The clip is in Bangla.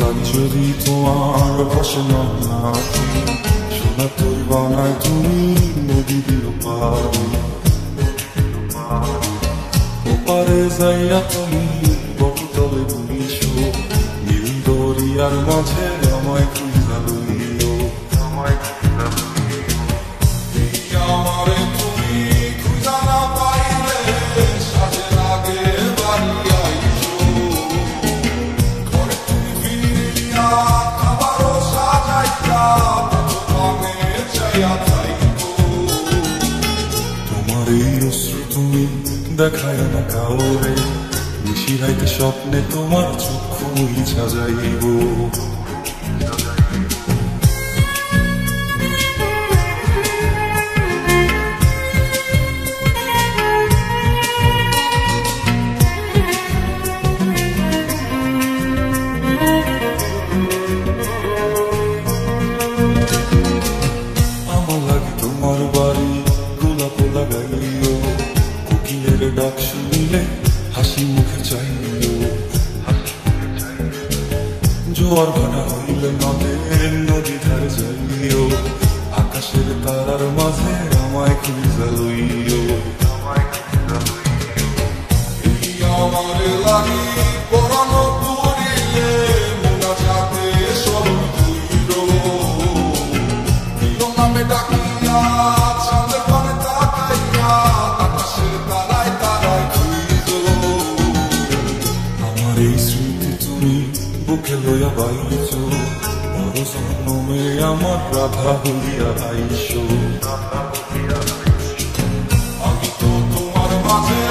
আমি যদি তোমার পাশে না থাকি, সোনা তোর বানায় তুমি নদী দিও পারি, ওপারে যাইয়া তুমি বকুতলে বুলিছো, নীল দরিয়ার মাঝে আমায় খুঁজা লইও, আমারে তুমি খুঁজা না পাইলে সাজের আগে বাড়ি আইছো, ঘরে তুমি ফিরিয়া খাবারও সাজাইয়া ভাঙে চাইয়া থাইকো, তোমার এই অশ্রু তুমি দেখায় না কাউরে, নিশিরাইতে স্বপ্নে তোমার চক্ষু ইচ্ছা যাইব, আমার লাগে তোমার বাড়ি গোলাপ লাগাইও, কোকিলের ডাক শুনিলে হাসি মুখে চাইও, জোয়ার ভাটা হইলে নদী ধারে যাইও, আকাশের তারার মাঝে আমায় খুঁজা লইও, আমার লাগি পরানো পুরিলে মোনা যাতে স্মরণ কইর, দিল নামে ডাকিয়া চাঁদের পানে তাকাইয়া আকাশের তারায় তারায় খুঁজ, আমার এই স্মৃতি তুমি বুকে লইয়া বাইছ, বড় জন্মে আমার রাধা হইয়া আইস, আমি তো তোমার মাঝে